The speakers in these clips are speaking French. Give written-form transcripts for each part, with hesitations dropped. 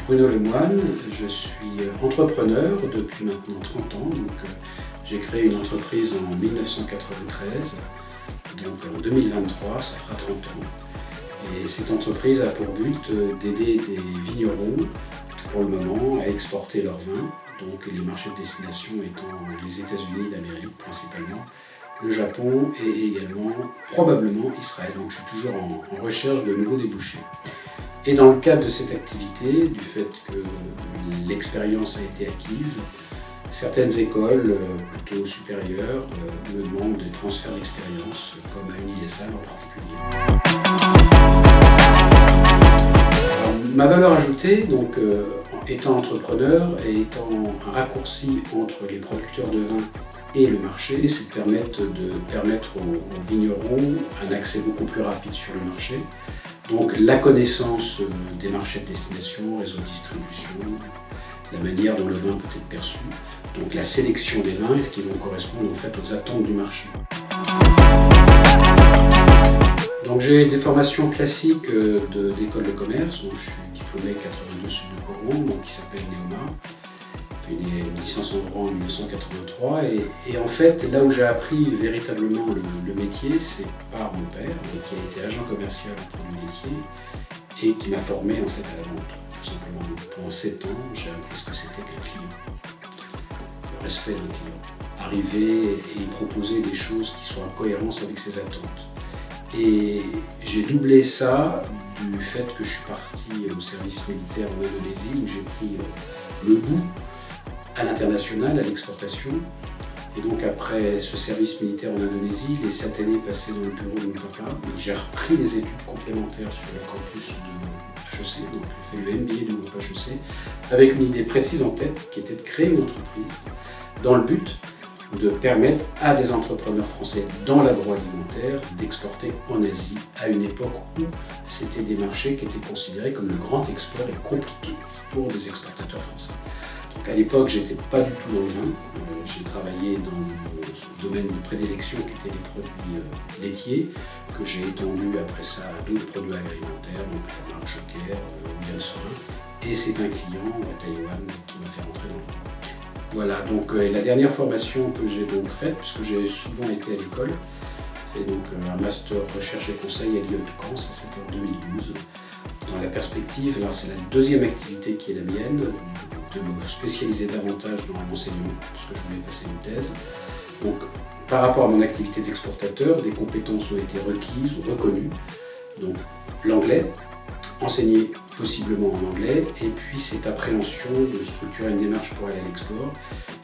Bruno Lemoine, je suis entrepreneur depuis maintenant 30 ans. J'ai créé une entreprise en 1993, donc en 2023, ça fera 30 ans. Et cette entreprise a pour but d'aider des vignerons, pour le moment, à exporter leur vin, donc les marchés de destination étant les États-Unis d'Amérique principalement, le Japon et également probablement Israël. Donc je suis toujours en recherche de nouveaux débouchés. Et dans le cadre de cette activité, du fait que l'expérience a été acquise, certaines écoles plutôt supérieures me demandent des transferts d'expérience, comme à Unilassal en particulier. Alors, ma valeur ajoutée, donc, étant entrepreneur et étant un raccourci entre les producteurs de vin et le marché, c'est de permettre aux vignerons un accès beaucoup plus rapide sur le marché. Donc la connaissance des marchés de destination, réseau de distribution, la manière dont le vin peut être perçu, donc la sélection des vins qui vont correspondre en fait aux attentes du marché. Donc j'ai des formations classiques d'école de commerce, donc je suis diplômé 82 Sud de Coron, donc qui s'appelle Neoma. J'ai fait une licence en droit en 1983 et en fait là où j'ai appris véritablement le métier, c'est par mon père qui a été agent commercial en produits laitiers et qui m'a formé en fait à la vente tout simplement. Donc, pendant 7 ans, j'ai appris ce que c'était qu'un client, le respect d'un client, arriver et proposer des choses qui soient en cohérence avec ses attentes. Et j'ai doublé ça du fait que je suis parti au service militaire en Indonésie où j'ai pris le goût à l'international, à l'exportation. Et donc après ce service militaire en Indonésie, les 7 années passées dans le bureau de mon papa, j'ai repris les études complémentaires sur le campus de HEC, donc j'ai fait le MBA du groupe HEC, avec une idée précise en tête, qui était de créer une entreprise dans le but de permettre à des entrepreneurs français dans l'agroalimentaire d'exporter en Asie à une époque où c'était des marchés qui étaient considérés comme le grand export et compliqué pour des exportateurs français. Donc à l'époque, j'étais pas du tout dans le vin. J'ai travaillé dans mon domaine de prédilection qui était les produits laitiers, que j'ai étendu après ça à d'autres produits agroalimentaires, donc la marque Joker, William Sorin. Et c'est un client à Taïwan qui m'a fait rentrer dans le vin. Voilà, donc la dernière formation que j'ai donc faite, puisque j'ai souvent été à l'école, j'ai donc un master recherche et conseil à l'IE de Caen, ça c'était en 2012. Dans la perspective, alors c'est la deuxième activité qui est la mienne, de me spécialiser davantage dans l'enseignement, parce que je voulais passer une thèse. Donc, par rapport à mon activité d'exportateur, des compétences ont été requises ou reconnues. Donc, l'anglais, enseigner possiblement en anglais, et puis cette appréhension de structurer une démarche pour aller à l'export,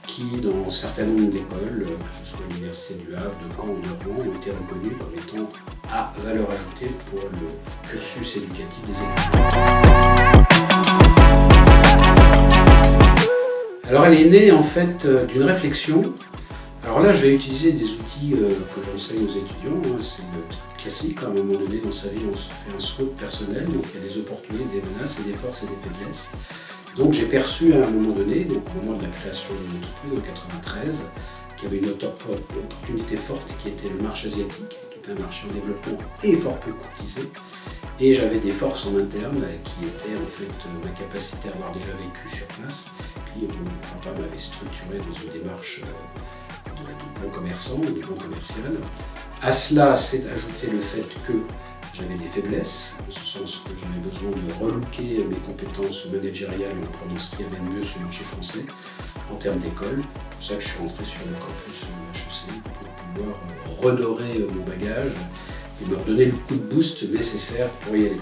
qui, dans un certain nombre d'écoles, que ce soit l'Université du Havre, de Caen ou de Rouen, ont été reconnues comme étant à valeur ajoutée pour le cursus éducatif des étudiants. Alors elle est née en fait d'une réflexion. Alors là je vais utiliser des outils que j'enseigne aux étudiants, c'est le truc classique, à un moment donné dans sa vie on se fait un SWOT personnel, donc il y a des opportunités, des menaces, et des forces et des faiblesses. Donc j'ai perçu à un moment donné, donc au moment de la création de mon entreprise en 1993, qu'il y avait une opportunité forte qui était le marché asiatique, qui était un marché en développement et fort peu courtisé. Et j'avais des forces en interne qui étaient en fait ma capacité à avoir déjà vécu sur place. Puis mon papa m'avait structuré dans une démarche de bon commerçant, de bon commercial. À cela s'est ajouté le fait que j'avais des faiblesses, en ce sens que j'avais besoin de relooker mes compétences managériales en prenant ce qu'il y avait de mieux sur le marché français en termes d'école. C'est pour ça que je suis rentré sur le campus HEC pour pouvoir redorer mon bagage et me redonner le coup de boost nécessaire pour y aller.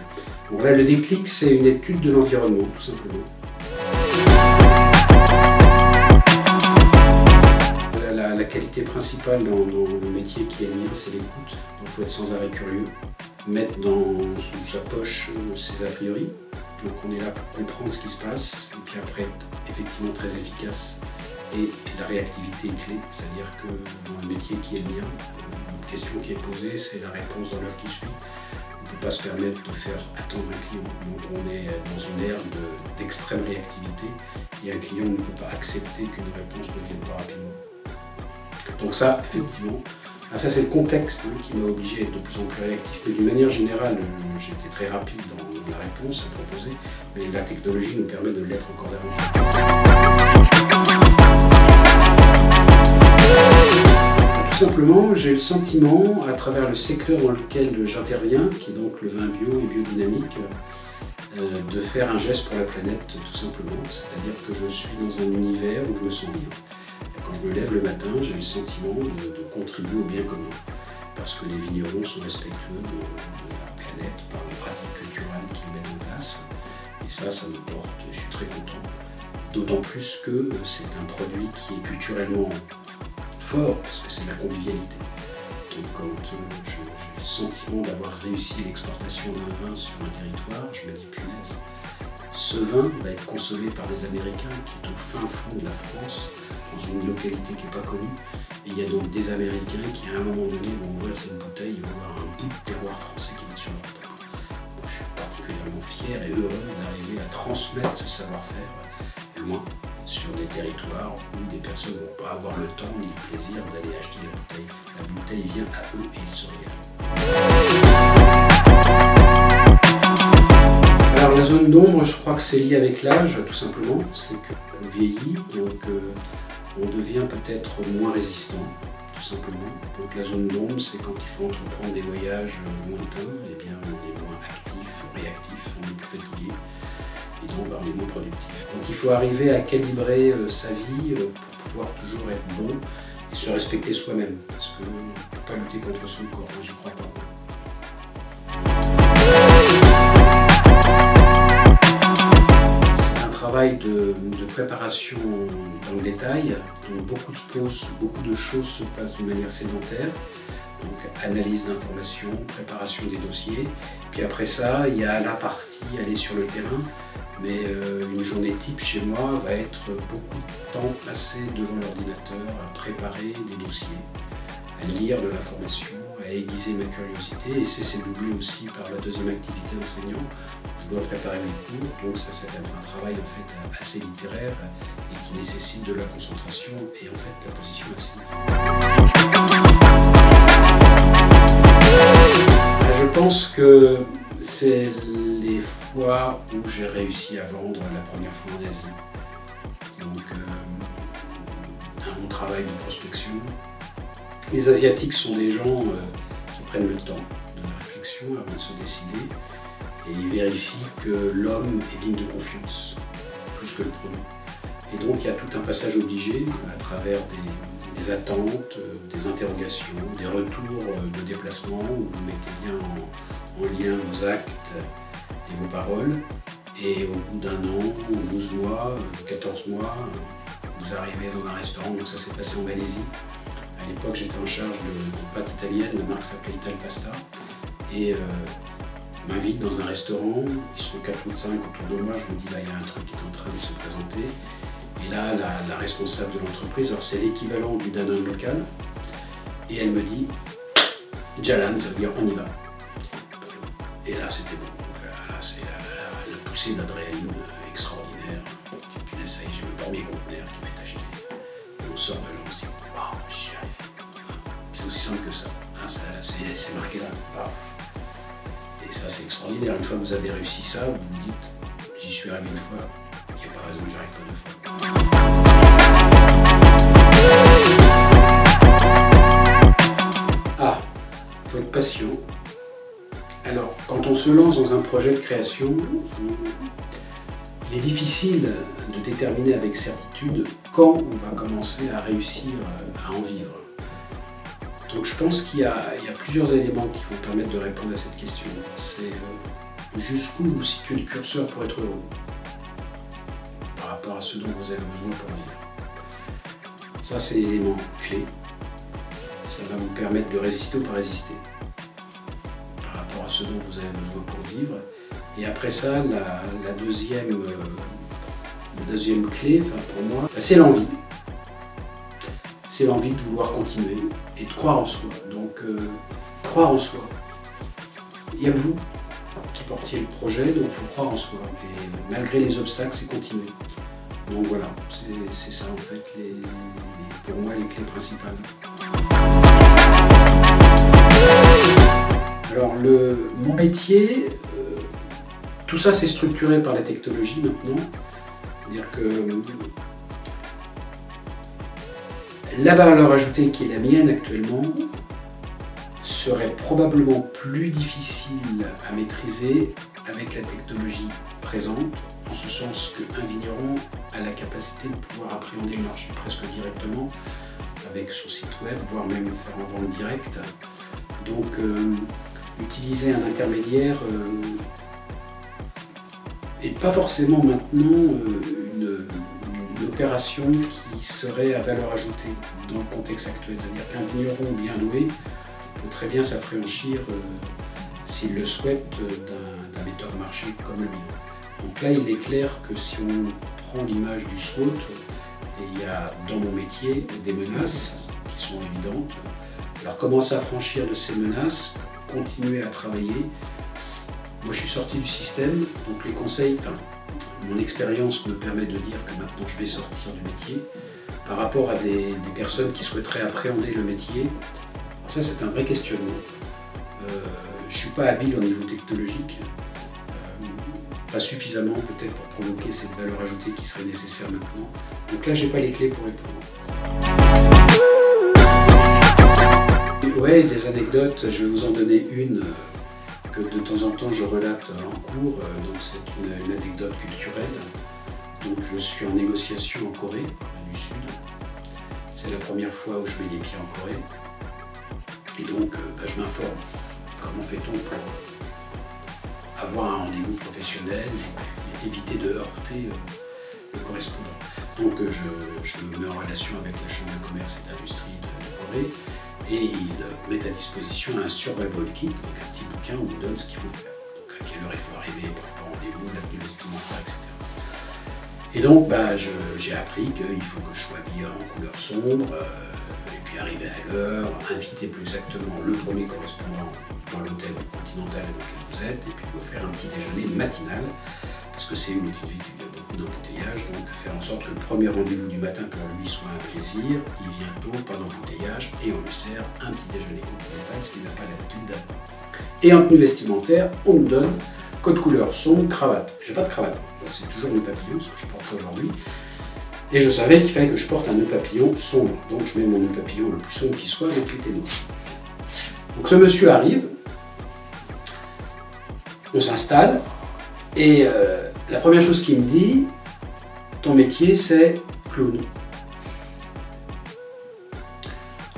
Donc là, le déclic, c'est une étude de l'environnement, tout simplement. La qualité principale dans le métier qui est le mien, c'est l'écoute. Donc il faut être sans arrêt curieux, mettre sous sa poche ses a priori. Donc on est là pour comprendre ce qui se passe, et puis après être effectivement très efficace. Et la réactivité est clé, c'est-à-dire que dans le métier qui est le mien, une question qui est posée, c'est la réponse dans l'heure qui suit. On ne peut pas se permettre de faire attendre un client. Donc on est dans une ère d'extrême réactivité et un client ne peut pas accepter qu'une réponse ne vienne pas rapidement. Donc ça, effectivement, Ah, ça c'est le contexte qui m'a obligé à être de plus en plus réactif, mais d'une manière générale, j'étais très rapide dans la réponse à proposer, mais la technologie nous permet de l'être encore davantage. Tout simplement, j'ai le sentiment, à travers le secteur dans lequel j'interviens, qui est donc le vin bio et biodynamique, de faire un geste pour la planète, tout simplement. C'est-à-dire que je suis dans un univers où je me sens bien. Quand je me lève le matin, j'ai le sentiment de contribuer au bien commun. Parce que les vignerons sont respectueux de la planète par les pratiques culturelles qu'ils mettent en place. Et ça me porte, je suis très content. D'autant plus que c'est un produit qui est culturellement fort, parce que c'est la convivialité. Donc quand j'ai le sentiment d'avoir réussi l'exportation d'un vin sur un territoire, je me dis punaise, ce vin va être consommé par des Américains qui est au fin fond de la France, dans une localité qui n'est pas connue. Et il y a donc des Américains qui à un moment donné vont ouvrir cette bouteille, ils vont voir un bout de terroir français qui est sur leur terre. Moi, je suis particulièrement fier et heureux d'arriver à transmettre ce savoir-faire loin, sur des territoires où des personnes ne vont pas avoir le temps ni le plaisir d'aller acheter la bouteille. La bouteille vient à eux et ils se régalent. Alors la zone d'ombre, je crois que c'est lié avec l'âge, tout simplement. C'est qu'on vieillit, donc on devient peut-être moins résistant, tout simplement. Donc la zone d'ombre, c'est quand il faut entreprendre des voyages lointains, eh bien on est moins actif, réactif, on est plus fatigué. Et donc on est moins productif. Donc il faut arriver à calibrer sa vie pour pouvoir toujours être bon et se respecter soi-même. Parce qu'on ne peut pas lutter contre son corps, j'y crois pas. C'est un travail de préparation dans le détail, donc beaucoup de choses se passent d'une manière sédentaire. Donc analyse d'informations, préparation des dossiers. Puis après ça, il y a la partie aller sur le terrain. Mais une journée type chez moi va être beaucoup de temps passé devant l'ordinateur à préparer des dossiers, à lire de l'information, à aiguiser ma curiosité. Et c'est doublé aussi par la deuxième activité d'enseignant. Je dois préparer mes cours, donc ça c'est un travail en fait assez littéraire et qui nécessite de la concentration et en fait la position assise. Je pense que c'est les fois où j'ai réussi à vendre la première fois en Asie. Donc un bon travail de prospection. Les Asiatiques sont des gens qui prennent le temps de la réflexion avant de se décider et ils vérifient que l'homme est digne de confiance, plus que le produit. Et donc il y a tout un passage obligé à travers des attentes, des interrogations, des retours de déplacement où vous mettez bien en lien vos actes et vos paroles. Et au bout d'un an, 12 mois, 14 mois, vous arrivez dans un restaurant. Donc ça s'est passé en Malaisie. À l'époque, j'étais en charge de pâtes italiennes, la marque s'appelait Ital Pasta. Et m'invite dans un restaurant, ils sont 4 ou 5 autour de moi, je me dis là il y a un truc qui est en train de se présenter. Et là, la responsable de l'entreprise, alors c'est l'équivalent du Danone local, et elle me dit Jalan, ça veut dire on y va. Et là c'était bon, là c'est la poussée d'adrénaline extraordinaire. Et puis là, ça y est, j'ai le premier conteneur qui va être acheté. Et on sort de là, on se dit waouh, j'y suis arrivé. C'est aussi simple que ça. C'est marqué là, paf. Et ça c'est extraordinaire. Une fois que vous avez réussi ça, vous vous dites j'y suis arrivé une fois, il n'y a pas de raison que j'y arrive pas deux fois. Ah, il faut être patient. Alors, quand on se lance dans un projet de création, il est difficile de déterminer avec certitude quand on va commencer à réussir à en vivre. Donc je pense qu'il y a plusieurs éléments qui vont permettre de répondre à cette question. C'est jusqu'où vous situez le curseur pour être heureux par rapport à ce dont vous avez besoin pour vivre. Ça c'est l'élément clé. Ça va vous permettre de résister ou pas résister par rapport à ce dont vous avez besoin pour vivre. Et après ça, la deuxième clé, pour moi, c'est l'envie. C'est l'envie de vouloir continuer et de croire en soi. Donc, croire en soi. Il y a que vous qui portiez le projet, donc il faut croire en soi. Et malgré les obstacles, c'est continuer. Donc voilà, c'est ça en fait, pour moi, les clés principales. Alors, mon métier, tout ça c'est structuré par la technologie maintenant. C'est-à-dire que la valeur ajoutée qui est la mienne actuellement serait probablement plus difficile à maîtriser avec la technologie présente, en ce sens qu'un vigneron a la capacité de pouvoir appréhender le marché presque directement avec son site web, voire même faire en vente directe. Donc utiliser un intermédiaire et pas forcément maintenant une opération qui serait à valeur ajoutée dans le contexte actuel. C'est-à-dire qu'un vigneron bien doué peut très bien s'affranchir, s'il le souhaite, d'un metteur marché comme le mien. Donc là, il est clair que si on prend l'image du SWOT, il y a dans mon métier des menaces qui sont évidentes. Alors comment s'affranchir de ces menaces, continuer à travailler? Moi je suis sorti du système, donc les conseils, mon expérience me permet de dire que maintenant je vais sortir du métier. Par rapport à des personnes qui souhaiteraient appréhender le métier, alors ça c'est un vrai questionnement. Je ne suis pas habile au niveau technologique, pas suffisamment peut-être pour provoquer cette valeur ajoutée qui serait nécessaire maintenant. Donc là j'ai pas les clés pour répondre. Ouais, des anecdotes, je vais vous en donner une que de temps en temps je relate en cours, donc c'est une anecdote culturelle. Donc je suis en négociation en Corée du Sud. C'est la première fois où je mets les pieds en Corée. Et donc je m'informe. Comment fait-on pour avoir un rendez-vous professionnel et éviter de heurter le correspondant? Donc je me mets en relation avec la Chambre de commerce et d'industrie de Corée. Et ils mettent à disposition un survival kit, donc un petit bouquin où on donne ce qu'il faut faire. Donc à quelle heure il faut arriver pour le rendez-vous, la tenue vestimentaire, etc. Et donc j'ai appris qu'il faut que je sois habillé en couleur sombre, et puis arriver à l'heure, inviter plus exactement le premier correspondant dans l'hôtel continental dans lequel vous êtes, et puis vous faire un petit déjeuner matinal, parce que c'est une étude où il y a beaucoup d'embouteillage, donc faire en sorte que le premier rendez-vous du matin pour lui soit un plaisir, il vient tôt, pas d'embouteillage, et on lui sert un petit déjeuner continental, ce qu'il n'a pas l'habitude d'avoir. Et en tenue vestimentaire, on me donne code couleur sombre, cravate. J'ai pas de cravate, c'est toujours nœud papillon, ce que je porte aujourd'hui. Et je savais qu'il fallait que je porte un nœud papillon sombre, donc je mets mon nœud papillon le plus sombre qui soit avec les ténors. Donc ce monsieur arrive, on s'installe, et la première chose qu'il me dit, ton métier c'est clown.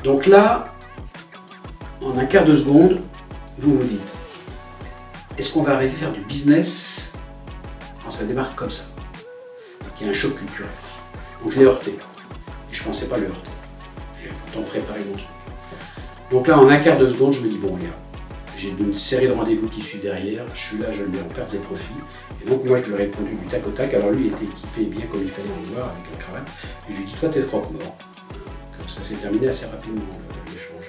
Donc là, en un quart de seconde, vous vous dites, est-ce qu'on va arriver à faire du business quand ça démarre comme ça? Donc il y a un choc culturel. Donc je l'ai heurté, et je ne pensais pas le heurter. J'ai pourtant préparé mon truc. Donc là, en un quart de seconde, je me dis, bon, j'ai une série de rendez-vous qui suit derrière, je suis là, je le mets en pertes et profits. Et donc moi, je lui ai répondu du tac au tac. Alors lui, il était équipé bien comme il fallait en voir, avec la cravate. Et je lui ai dit, toi, t'es croque-mort. Comme ça s'est terminé assez rapidement, l'échange.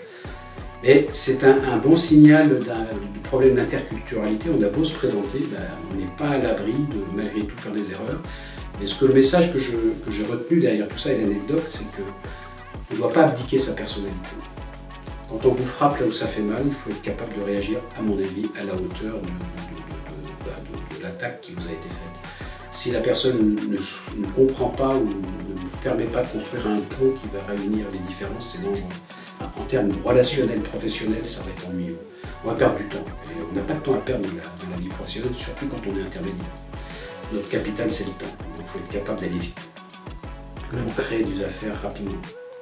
Et c'est un bon signal du problème d'interculturalité. On a beau se présenter, on n'est pas à l'abri de, malgré tout, faire des erreurs. Mais le message que j'ai retenu derrière tout ça et l'anecdote, c'est qu'on ne doit pas abdiquer sa personnalité. Quand on vous frappe là où ça fait mal, il faut être capable de réagir, à mon avis, à la hauteur de l'attaque qui vous a été faite. Si la personne ne comprend pas ou ne vous permet pas de construire un pont qui va réunir les différences, c'est dangereux. En termes relationnels, professionnels, ça va être ennuyeux. On va perdre du temps. Et on n'a pas de temps à perdre dans la vie professionnelle, surtout quand on est intermédiaire. Notre capital, c'est le temps. Donc il faut être capable d'aller vite. Pour créer des affaires rapidement.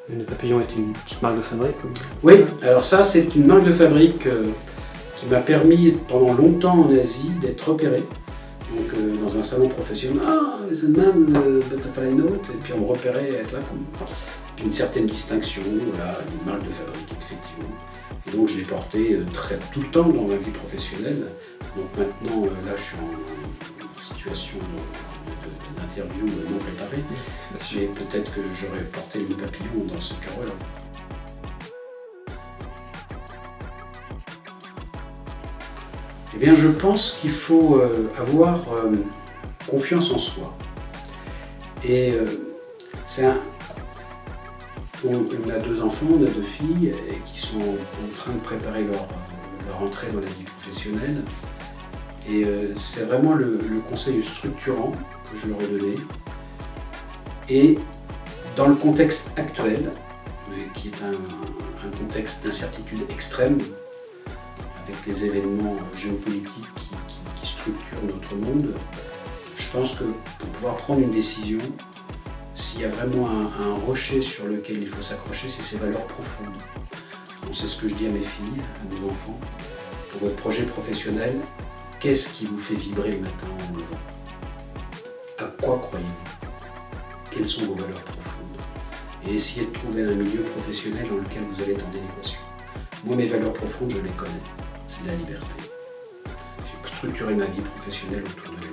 Le nœud papillon est une petite marque de fabrique comme... Oui, alors ça, c'est une marque de fabrique qui m'a permis pendant longtemps en Asie d'être repéré. Donc dans un salon professionnel, the man butterfly note, et puis on me repérait être là comme une certaine distinction, voilà, une marque de fabrique effectivement. Et donc je l'ai porté tout le temps dans ma vie professionnelle. Donc maintenant, là je suis en situation d'interview non préparée, mais peut-être que j'aurais porté le papillon dans ce cas-là. Eh bien, je pense qu'il faut avoir confiance en soi. Et on a 2 enfants, on a 2 filles qui sont en train de préparer leur entrée dans la vie professionnelle. Et c'est vraiment le conseil structurant que je leur ai donné. Et dans le contexte actuel, qui est un contexte d'incertitude extrême, avec les événements géopolitiques qui structurent notre monde, je pense que pour pouvoir prendre une décision, s'il y a vraiment un rocher sur lequel il faut s'accrocher, c'est ses valeurs profondes. Donc c'est ce que je dis à mes filles, à mes enfants. Pour votre projet professionnel, qu'est-ce qui vous fait vibrer le matin en vous levant? À quoi croyez-vous? Quelles sont vos valeurs profondes? Et essayez de trouver un milieu professionnel dans lequel vous allez être en adéquation. Moi, mes valeurs profondes, je les connais. C'est la liberté. J'ai structuré ma vie professionnelle autour de la liberté.